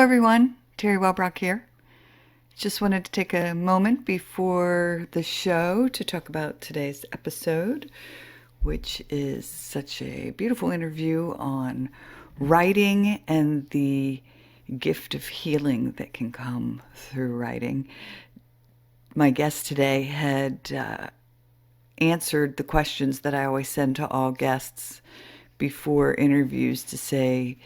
everyone. Teri Wellbrock here. Just wanted to take a moment before the show to talk about today's episode, which is such a beautiful interview on writing and the gift of healing that can come through writing. My guest today had answered the questions that I always send to all guests before interviews to say,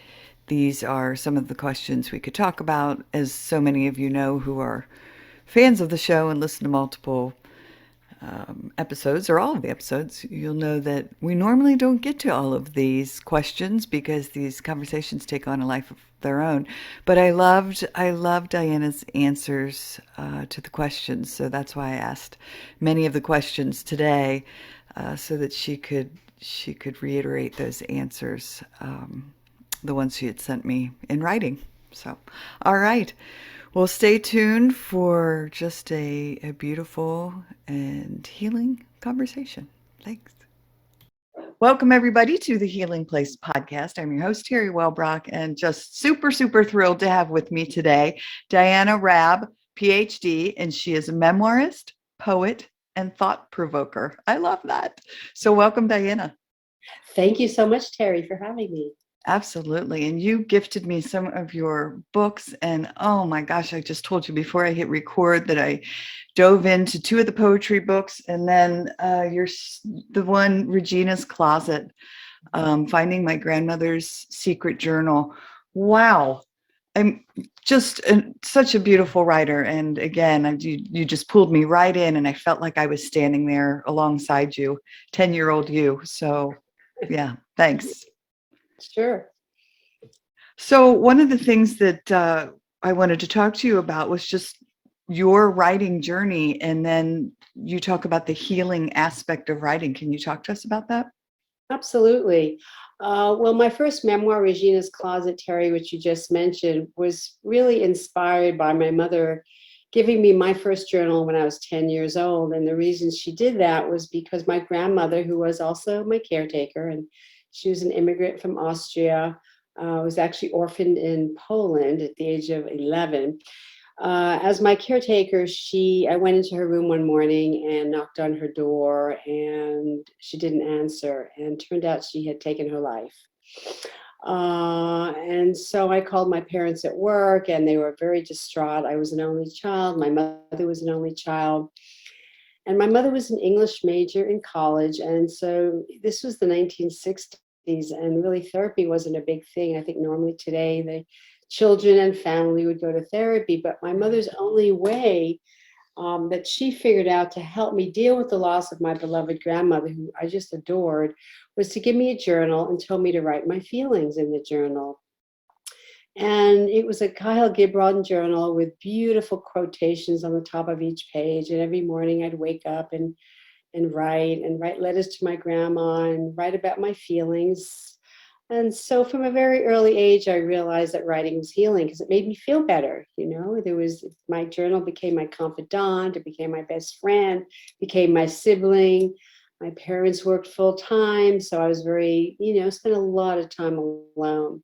these are some of the questions we could talk about. As so many of you know who are fans of the show and listen to multiple episodes, or all of the episodes, you'll know that we normally don't get to all of these questions because these conversations take on a life of their own. But I loved Diana's answers to the questions, so that's why I asked many of the questions today, so that she could reiterate those answers. The ones she had sent me in writing. So, all right. Well, stay tuned for just a beautiful and healing conversation. Thanks. Welcome, everybody, to the Healing Place podcast. I'm your host, Teri Wellbrock, and just super, super thrilled to have with me today Diana Raab, PhD, and she is a memoirist, poet, and thought provoker. I love that. So welcome, Diana. Thank you so much, Teri, for having me. Absolutely. And you gifted me some of your books. And oh my gosh, I just told you before I hit record that I dove into two of the poetry books. And then the one, Regina's Closet, Finding My Grandmother's Secret Journal. Wow. I'm just such a beautiful writer. And again, you just pulled me right in, and I felt like I was standing there alongside you, 10-year-old you. So yeah, thanks. Sure. So one of the things that I wanted to talk to you about was just your writing journey, and then you talk about the healing aspect of writing. Can you talk to us about that? Absolutely. Well, my first memoir, Regina's Closet, Teri, which you just mentioned, was really inspired by my mother giving me my first journal when I was 10 years old. And the reason she did that was because my grandmother, who was also my caretaker, and she was an immigrant from Austria, was actually orphaned in Poland at the age of 11. As my caretaker, I went into her room one morning and knocked on her door, and she didn't answer, and turned out she had taken her life. And so I called my parents at work, and they were very distraught. I was an only child. My mother was an only child. And my mother was an English major in college. And so this was the 1960s, and really therapy wasn't a big thing. I think normally today the children and family would go to therapy, but my mother's only way that she figured out to help me deal with the loss of my beloved grandmother, who I just adored, was to give me a journal and tell me to write my feelings in the journal. And it was a Kyle Gibran journal with beautiful quotations on the top of each page. And every morning I'd wake up and write letters to my grandma and write about my feelings. And so from a very early age, I realized that writing was healing because it made me feel better. My journal became my confidant, it became my best friend, became my sibling. My parents worked full time, so I was spent a lot of time alone.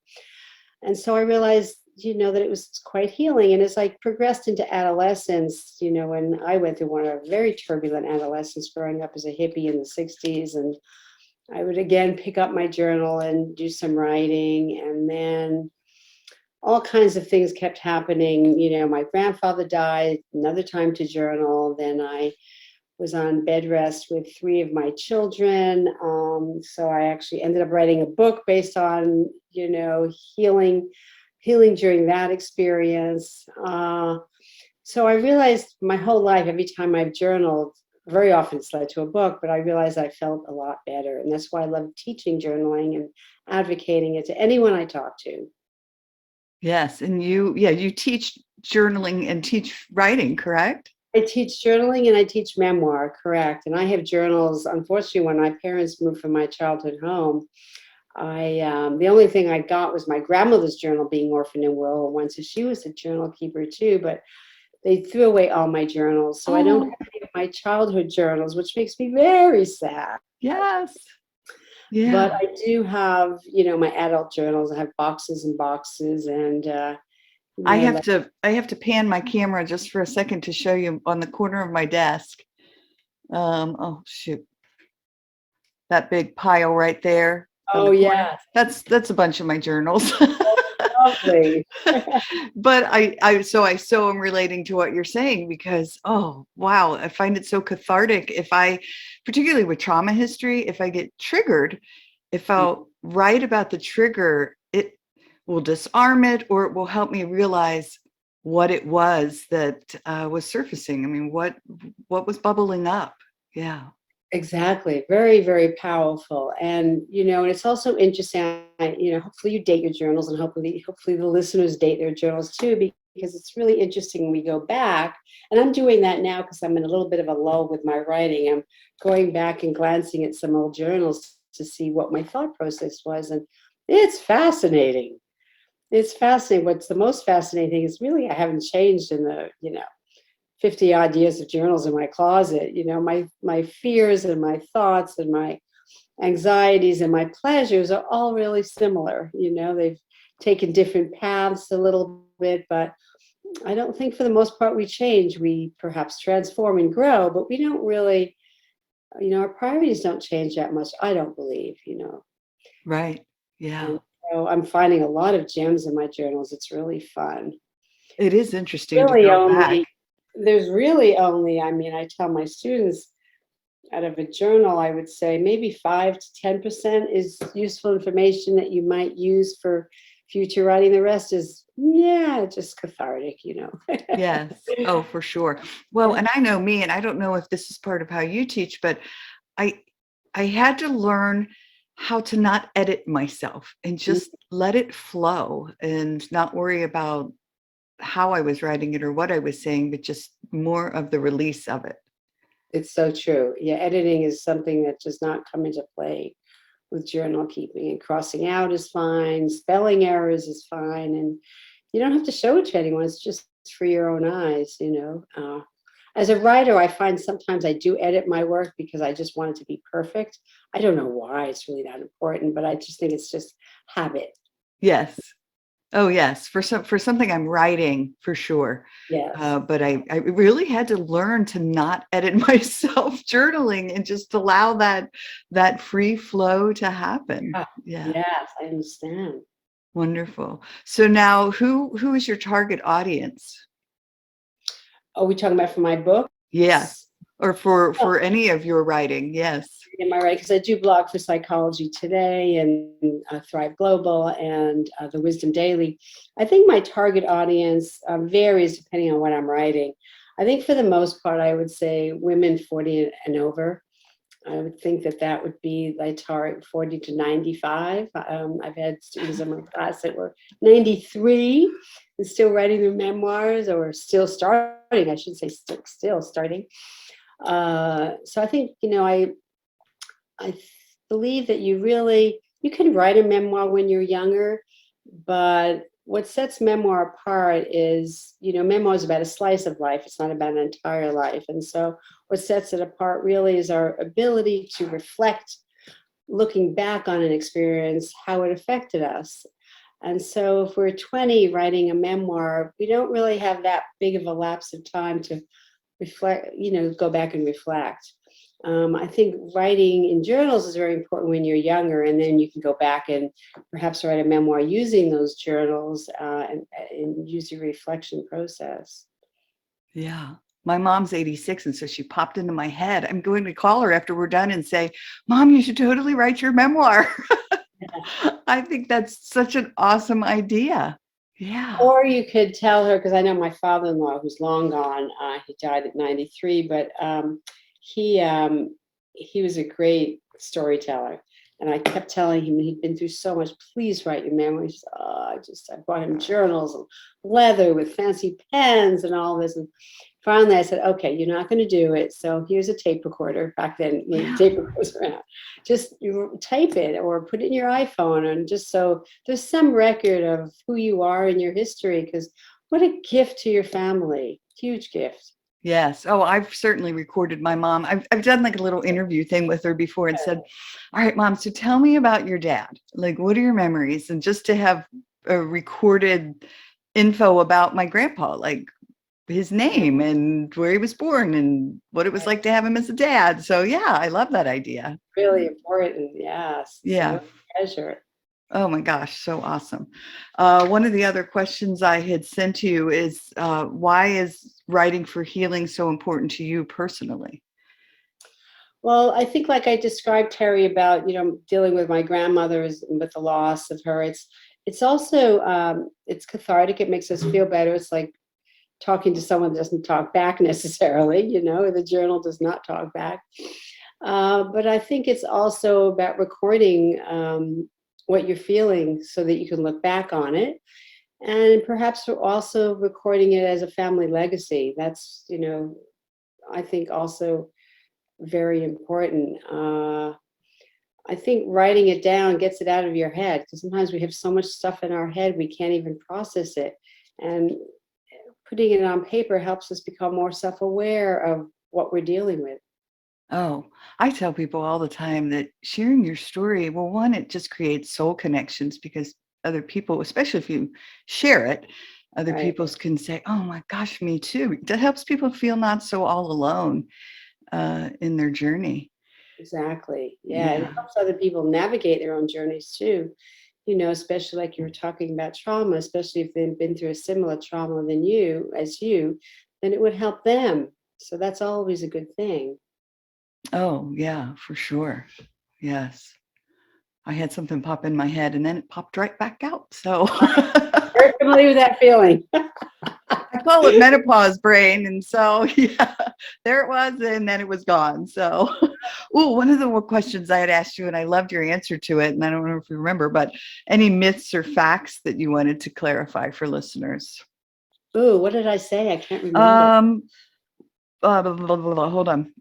And so I realized, that it was quite healing. And as I progressed into adolescence, when I went through one of a very turbulent adolescence growing up as a hippie in the 60s, and I would again pick up my journal and do some writing. And then all kinds of things kept happening. My grandfather died, another time to journal. Then I was on bed rest with 3 of my children. So I actually ended up writing a book based on, healing during that experience. So I realized my whole life, every time I've journaled, very often it's led to a book, but I realized I felt a lot better. And that's why I love teaching journaling and advocating it to anyone I talk to. Yes. And you teach journaling and teach writing, correct? I teach journaling and I teach memoir, correct. And I have journals. Unfortunately, when my parents moved from my childhood home, the only thing I got was my grandmother's journal, being orphaned in World War I. So she was a journal keeper too, but they threw away all my journals. So I don't have any of my childhood journals, which makes me very sad. Yes. Yeah. But I do have, my adult journals. I have boxes and boxes, and You know, like, I have to pan my camera just for a second to show you on the corner of my desk. Oh shoot, that big pile right there on oh the corner. yes, That's a bunch of my journals. lovely. But I so am relating to what you're saying because, oh, wow, I find it so cathartic if I, particularly with trauma history, if I get triggered, if I'll write about the trigger, it will disarm it or it will help me realize what it was that was surfacing. I mean, what was bubbling up? Yeah. Exactly. Very, very powerful. And, and it's also interesting, hopefully you date your journals and hopefully the listeners date their journals too, because it's really interesting when we go back. And I'm doing that now because I'm in a little bit of a lull with my writing. I'm going back and glancing at some old journals to see what my thought process was. And it's fascinating. It's fascinating. What's the most fascinating thing is really I haven't changed in the, 50 odd years of journals in my closet. My fears and my thoughts and my anxieties and my pleasures are all really similar. They've taken different paths a little bit, but I don't think for the most part we change. We perhaps transform and grow, but we don't really, our priorities don't change that much, I don't believe. Right. Yeah. And so I'm finding a lot of gems in my journals. It's really fun. It is interesting to Really go back. only There's really only, I tell my students, out of a journal, I would say maybe 5 to 10% is useful information that you might use for future writing. The rest is, yeah, just cathartic. Yes. Oh, for sure. Well, and I know me, and I don't know if this is part of how you teach, but I I had to learn how to not edit myself and just let it flow and not worry about how I was writing it or what I was saying, but just more of the release of it. It's so true. Yeah, editing is something that does not come into play with journal keeping, and crossing out is fine, spelling errors is fine, and you don't have to show it to anyone. It's just for your own eyes. As a writer, I find sometimes I do edit my work because I just want it to be perfect. I don't know why it's really that important, but I just think it's just habit. Yes. Oh, yes. For something I'm writing, for sure. Yes. But I really had to learn to not edit myself journaling and just allow that free flow to happen. Ah, Yeah. yes, I understand. Wonderful. So now who is your target audience? Are we talking about for my book? Yes. Or for any of your writing. Yes. Am I right? Because I do blog for Psychology Today and Thrive Global and the Wisdom Daily. I think my target audience varies depending on what I'm writing. I think for the most part, I would say women 40 and over. I would think that would be my target, 40 to 95. I've had students in my class that were 93 and still writing their memoirs, or still starting, I should say, still starting. So I think, I believe that you can write a memoir when you're younger, but what sets memoir apart is, memoir is about a slice of life. It's not about an entire life. And so what sets it apart really is our ability to reflect, looking back on an experience, how it affected us. And so if we're 20 writing a memoir, we don't really have that big of a lapse of time to reflect, go back and reflect. I think writing in journals is very important when you're younger, and then you can go back and perhaps write a memoir using those journals and use your reflection process. Yeah. My mom's 86, and so she popped into my head. I'm going to call her after we're done and say, Mom, you should totally write your memoir. I think that's such an awesome idea. Yeah. Or you could tell her, because I know my father-in-law, who's long gone, he died at 93, but he was a great storyteller. And I kept telling him he'd been through so much. Please write your memoir. He said, "Oh, I bought him journals and leather with fancy pens and all this." And finally, I said, "Okay, you're not going to do it. So here's a tape recorder." Back then, when Yeah. tape recorders were around, just you tape it or put it in your iPhone, and just so there's some record of who you are and your history. Because what a gift to your family! Huge gift. Yes. Oh, I've certainly recorded my mom. I've done like a little interview thing with her before and said, all right, Mom, so tell me about your dad. Like, what are your memories? And just to have a recorded info about my grandpa, like his name and where he was born and what it was Right. like to have him as a dad. So yeah, I love that idea. Really important. Yes. It's a Yeah. real treasure. Oh my gosh, so awesome. One of the other questions I had sent you is why is writing for healing so important to you personally? Well, I think like I described Teri about, dealing with my grandmother's and with the loss of her, it's also it's cathartic. It makes us feel better. It's like talking to someone that doesn't talk back necessarily, the journal does not talk back. But I think it's also about recording what you're feeling so that you can look back on it. And perhaps also recording it as a family legacy. That's, I think also very important. I think writing it down gets it out of your head because sometimes we have so much stuff in our head we can't even process it. And putting it on paper helps us become more self-aware of what we're dealing with. Oh, I tell people all the time that sharing your story, well, one, it just creates soul connections because other people, especially if you share it, other Right. people can say, oh my gosh, me too. That helps people feel not so all alone in their journey. Exactly. Yeah. And it Yeah. helps other people navigate their own journeys too. Especially like you were talking about trauma, especially if they've been through a similar trauma than you, then it would help them. So that's always a good thing. Oh, yeah, for sure. Yes. I had something pop in my head and then it popped right back out. So Very familiar with that feeling. I call it menopause brain. And so, yeah, there it was. And then it was gone. So, oh, one of the questions I had asked you, and I loved your answer to it. And I don't know if you remember, but any myths or facts that you wanted to clarify for listeners? Ooh, what did I say? I can't remember. Um, hold on.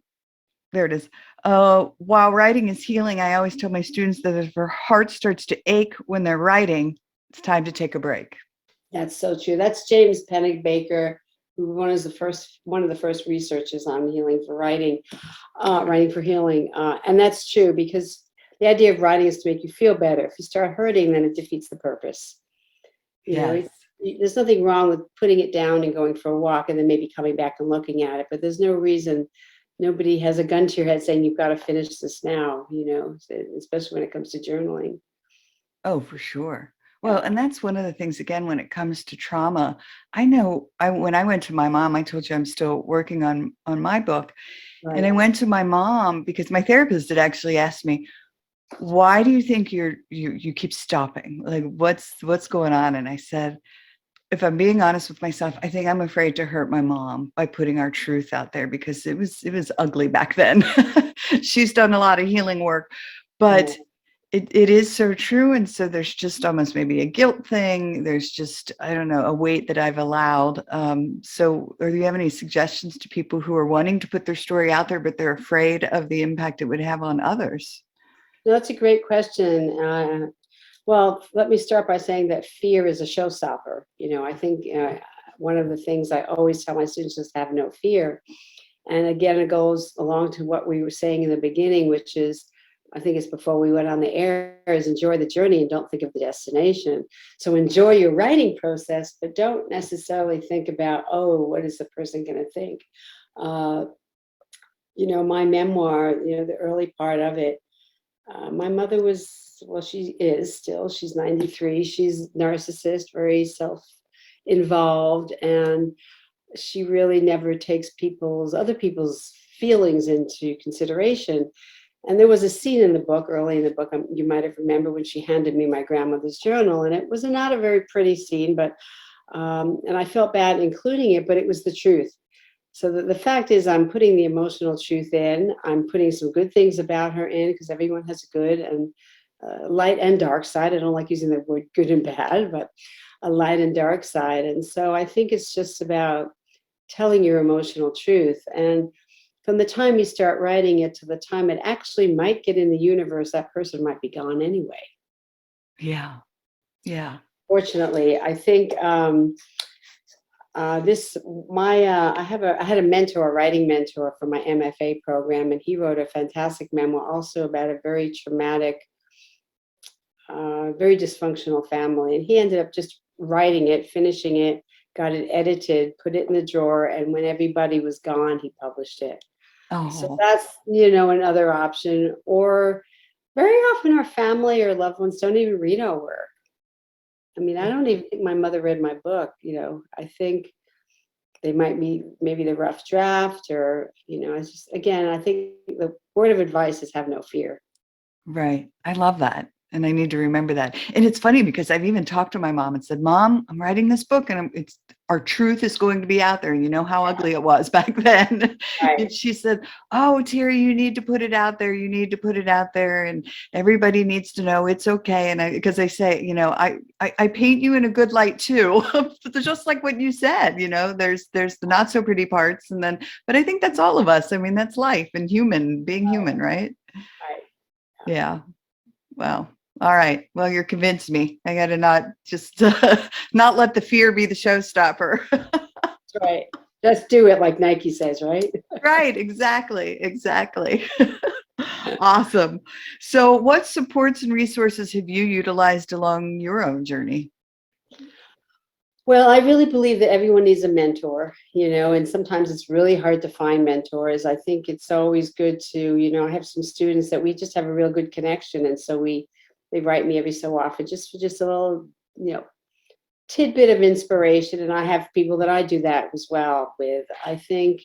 There it is. While writing is healing, I always tell my students that if their heart starts to ache when they're writing, it's time to take a break. That's so true. That's James Pennick Baker, who one of the first researchers on healing for writing, writing for healing. And that's true because the idea of writing is to make you feel better. If you start hurting, then it defeats the purpose. You know, Yes. there's nothing wrong with putting it down and going for a walk and then maybe coming back and looking at it, but there's no reason. Nobody has a gun to your head saying you've got to finish this now, especially when it comes to journaling. Oh, for sure. Well, Yeah. and that's one of the things, again, when it comes to trauma. I know when I went to my mom, I told you I'm still working on my book. And I Right. went to my mom because my therapist had actually asked me, why do you think you keep stopping? Like what's going on? And I said, if I'm being honest with myself, I think I'm afraid to hurt my mom by putting our truth out there because it was ugly back then. She's done a lot of healing work, Yeah. but it is so true. And so there's just almost maybe a guilt thing. There's just, I don't know, a weight that I've allowed. So, or do you have any suggestions to people who are wanting to put their story out there, but they're afraid of the impact it would have on others? No, that's a great question. Well, let me start by saying that fear is a showstopper. I think one of the things I always tell my students is to have no fear. And again, it goes along to what we were saying in the beginning, which is, I think it's before we went on the air, is enjoy the journey and don't think of the destination. So enjoy your writing process, but don't necessarily think about, oh, what is the person going to think? Uh, my memoir, the early part of it, my mother was, well, she is still, she's 93. She's narcissist, very self-involved, and she really never takes other people's feelings into consideration. And there was a scene in the book, early in the book, you might have remembered when she handed me my grandmother's journal, and it was not a very pretty scene, but and I felt bad including it, but it was the truth. So the fact is, I'm putting the emotional truth in. I'm putting some good things about her in because everyone has a good and light and dark side. I don't like using the word good and bad, but a light and dark side. And so I think it's just about telling your emotional truth. And from the time you start writing it to the time it actually might get in the universe, that person might be gone anyway. Yeah. Yeah. Fortunately, I think I had a mentor, a writing mentor for my MFA program, and he wrote a fantastic memoir also about a very traumatic, very dysfunctional family. And he ended up just writing it, finishing it, got it edited, put it in the drawer, and when everybody was gone, he published it. So Oh, that's, another option. Or very often our family or loved ones don't even read our work. I mean, I don't even think my mother read my book. I think they might be maybe the rough draft, or, it's just, again, I think the word of advice is have no fear. right. I love that. And I need to remember that. And it's funny because I've even talked to my mom and said, Mom, I'm writing this book and it's our truth is going to be out there. And you know how ugly it was back then. Right. And she said, Oh, Teri, you need to put it out there. You need to put it out there. And everybody needs to know it's okay. And because they say, I paint you in a good light too. Just like what you said, there's the not so pretty parts. And then, but I think that's all of us. I mean, that's life and being human, right? Right. Yeah. Well, all right. Well, you're convinced me. I got to not just not let the fear be the showstopper. That's right. Just do it, like Nike says, right? Right. Exactly. Exactly. Awesome. So, what supports and resources have you utilized along your own journey? Well, I really believe that everyone needs a mentor, and sometimes it's really hard to find mentors. I think it's always good to, I have some students that we just have a real good connection. And so they write me every so often just for just a little, tidbit of inspiration. And I have people that I do that as well with. I think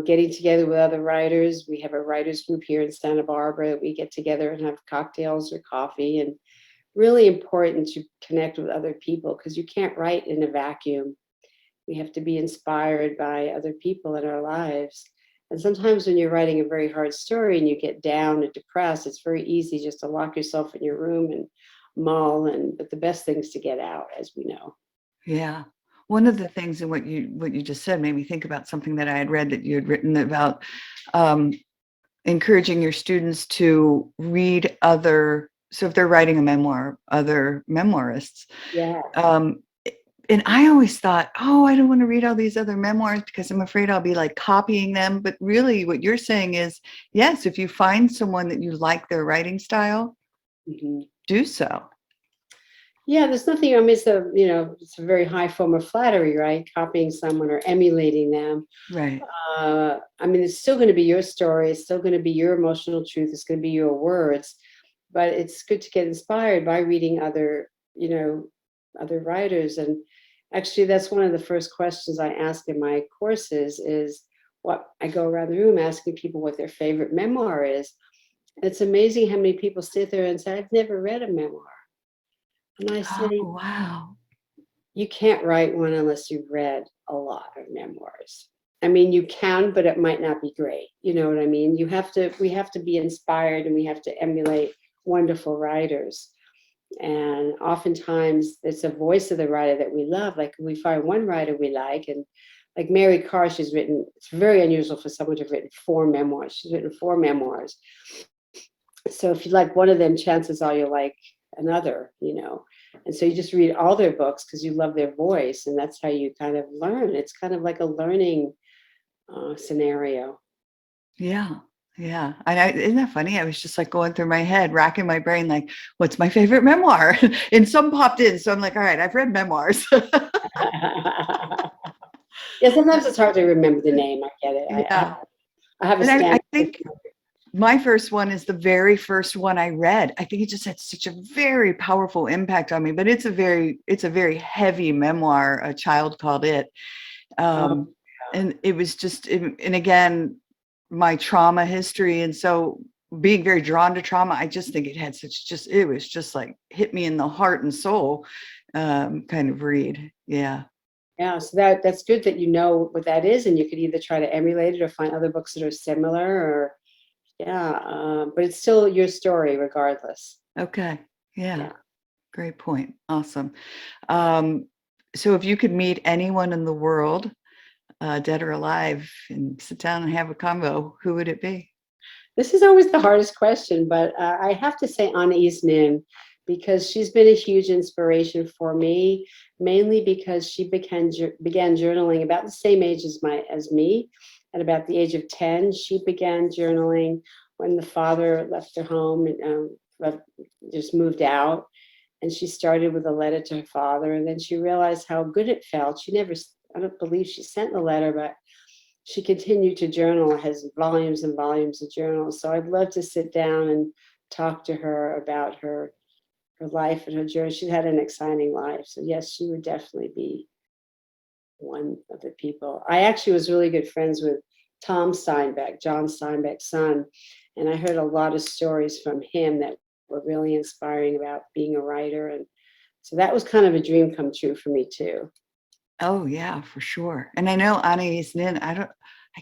getting together with other writers, we have a writers group here in Santa Barbara. We get together and have cocktails or coffee, and really important to connect with other people because you can't write in a vacuum. We have to be inspired by other people in our lives. And sometimes when you're writing a very hard story and you get down and depressed, it's very easy just to lock yourself in your room and mull. But the best things to get out, as we know. Yeah. One of the things in what you just said made me think about something that I had read that you had written about um, encouraging your students to read other. So if they're writing a memoir, other memoirists. Yeah. Um, and I always thought, oh, I don't want to read all these other memoirs because I'm afraid I'll be like copying them. But really, what you're saying is, yes, if you find someone that you like their writing style, Mhm. do so. Yeah, there's nothing. I mean, it's a very high form of flattery, right? Copying someone or emulating them. Right. I mean, it's still going to be your story. It's still going to be your emotional truth. It's going to be your words. But it's good to get inspired by reading other writers. And actually, that's one of the first questions I ask in my courses is what I go around the room asking people what their favorite memoir is. And it's amazing how many people sit there and say, I've never read a memoir. And I Oh, say, wow. you can't write one unless you've read a lot of memoirs. I mean, you can, but it might not be great. You know what I mean? We have to be inspired and we have to emulate wonderful writers. And oftentimes it's a voice of the writer that we love. Like we find one writer we like, and like Mary Karr, it's very unusual for someone to have written 4 memoirs. She's written 4 memoirs. So if you like one of them, chances are you'll like another. And so you just read all their books because you love their voice, and that's how you kind of learn. It's kind of like a learning scenario. Yeah. Yeah. Isn't that funny? I was just like going through my head, racking my brain, like, what's my favorite memoir? And some popped in. So I'm like, all right, I've read memoirs. Yeah, sometimes it's hard to remember the name. I get it. Yeah. I have a And I stand. think my first one is the very first one I read. I think it just had such a very powerful impact on me, but it's a very heavy memoir. A child called it. Oh, And it was just, and again, my trauma history. And so being very drawn to trauma, I just think it was just like hit me in the heart and soul kind of read. Yeah. yeah. So that's good that you know what that is, and you could either try to emulate it or find other books that are similar. Or yeah, but it's still your story regardless. Okay. Yeah. Yeah. Great point. Awesome. Um, so if you could meet anyone in the world, dead or alive, and sit down and have a convo, who would it be? This is always the hardest question, but I have to say Anais Nin, because she's been a huge inspiration for me, mainly because she began journaling about the same age as me. At about the age of 10, she began journaling when the father left her home and just moved out. And she started with a letter to her father, and then she realized how good it felt. I don't believe she sent the letter, but she continued to journal, has volumes and volumes of journals. So I'd love to sit down and talk to her about her life and her journey. She had an exciting life. So yes, she would definitely be one of the people. I actually was really good friends with Tom Steinbeck, John Steinbeck's son, and I heard a lot of stories from him that were really inspiring about being a writer. And so that was kind of a dream come true for me too. Oh yeah, for sure. And I know Anais Nin, I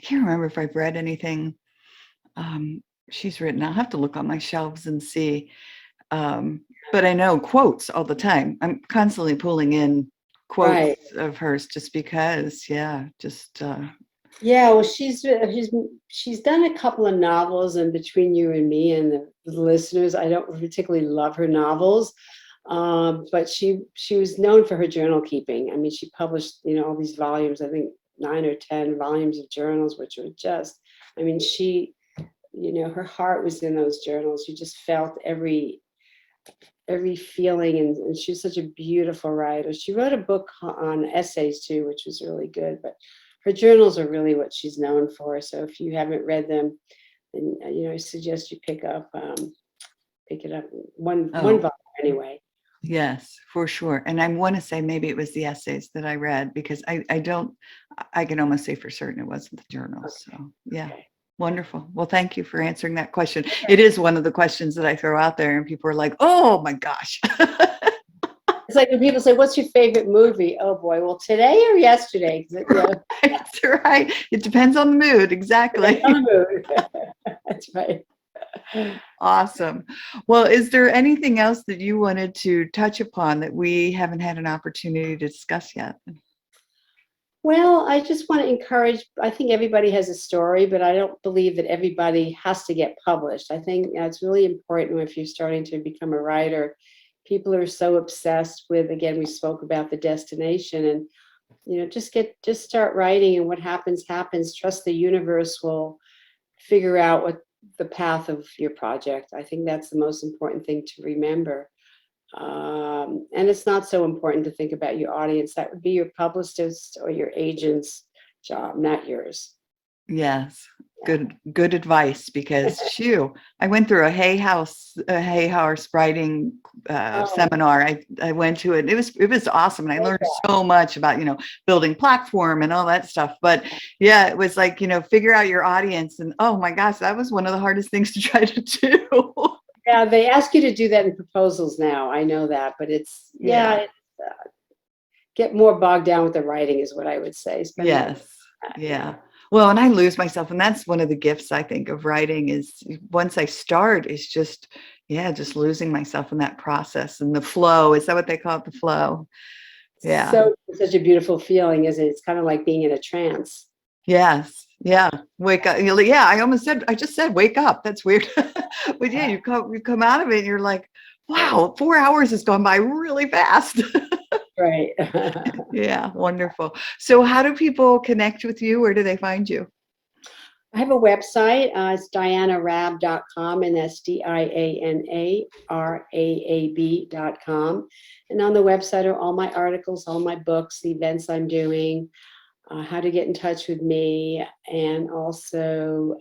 can't remember if I've read anything she's written. I'll have to look on my shelves and see. But I know quotes all the time. I'm constantly pulling in quotes Right. of hers just because, Yeah, well, she's done a couple of novels, and between you and me and the listeners, I don't particularly love her novels, but she was known for her journal keeping. I mean, she published all these volumes. I think 9 or 10 volumes of journals, which were just, I mean, her heart was in those journals. You just felt every feeling, and she's such a beautiful writer. She wrote a book on essays too, which was really good, but her journals are really what she's known for. So if you haven't read them, then I suggest you pick it up, one volume anyway. Yes, for sure. And I want to say maybe it was the essays that I read, because I can almost say for certain it wasn't the journals. Okay. So yeah. Okay. Wonderful. Well, thank you for answering that question. It is one of the questions that I throw out there, and people are like, oh my gosh. It's like when people say, "What's your favorite movie?" Oh boy, well, today or yesterday? That's right. It depends on the mood. Exactly. On the mood. That's right. Awesome. Well, is there anything else that you wanted to touch upon that we haven't had an opportunity to discuss yet? Well, I just want to encourage, I think everybody has a story, but I don't believe that everybody has to get published. I think it's really important if you're starting to become a writer. People are so obsessed with, again, we spoke about the destination, and just start writing, and what happens happens. Trust the universe will figure out what the path of your project. I think that's the most important thing to remember. And it's not so important to think about your audience. That would be your publicist or your agent's job, not yours. Yes. Good advice, because I went through a Hay House writing seminar. I went to it. It was awesome, and I learned so much about building platform and all that stuff. But yeah, it was like figure out your audience, and oh my gosh, that was one of the hardest things to try to do. Yeah, they ask you to do that in proposals now. I know that, but get more bogged down with the writing is what I would say. Yes. Yeah. Well, and I lose myself, and that's one of the gifts I think of writing is once I start, is just losing myself in that process and the flow. Is that what they call it? The flow. Yeah. So it's such a beautiful feeling, isn't it? It's kind of like being in a trance. Yes. Yeah. Wake up. Yeah. I just said, wake up. That's weird. But yeah, you come out of it and you're like, wow, 4 hours has gone by really fast. Right. Yeah. Wonderful. So how do people connect with you? Where do they find you? I have a website. It's dianaraab.com, and that's DianaRaab.com. And on the website are all my articles, all my books, the events I'm doing, how to get in touch with me, and also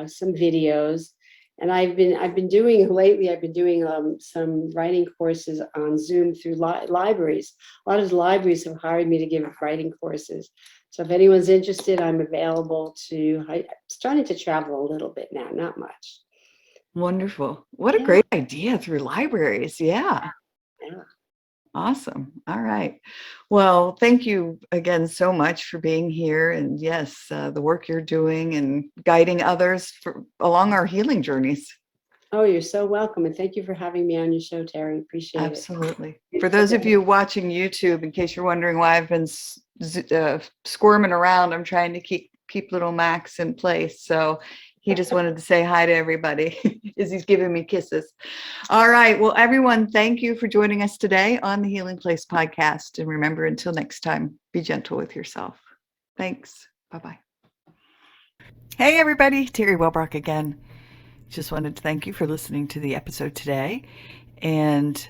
some videos. And I've been doing lately. I've been doing some writing courses on Zoom through libraries. A lot of the libraries have hired me to give writing courses. So if anyone's interested, I'm available I'm starting to travel a little bit now, not much. Wonderful. What a great idea, through libraries. Yeah. Yeah. Awesome. All right. Well, thank you again so much for being here. And yes, the work you're doing and guiding others along our healing journeys. Oh, you're so welcome. And thank you for having me on your show, Teri. Appreciate it. Absolutely. For those of you watching YouTube, in case you're wondering why I've been squirming around, I'm trying to keep little Max in place. So he just wanted to say hi to everybody as he's giving me kisses. All right. Well, everyone, thank you for joining us today on the Healing Place podcast. And remember, until next time, be gentle with yourself. Thanks. Bye-bye. Hey, everybody. Teri Wellbrock again. Just wanted to thank you for listening to the episode today. And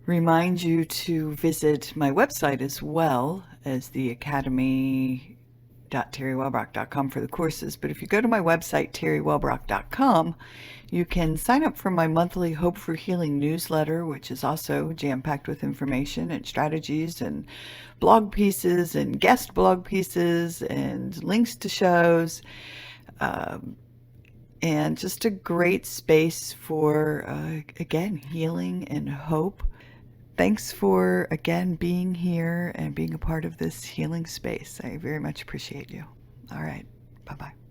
remind you to visit my website as well as the academy.teriwellbrock.com for the courses. But if you go to my website, teriwellbrock.com, you can sign up for my monthly Hope for Healing newsletter, which is also jam-packed with information and strategies and blog pieces and guest blog pieces and links to shows, and just a great space for, again, healing and hope. Thanks for, again, being here and being a part of this healing space. I very much appreciate you. All right. Bye-bye.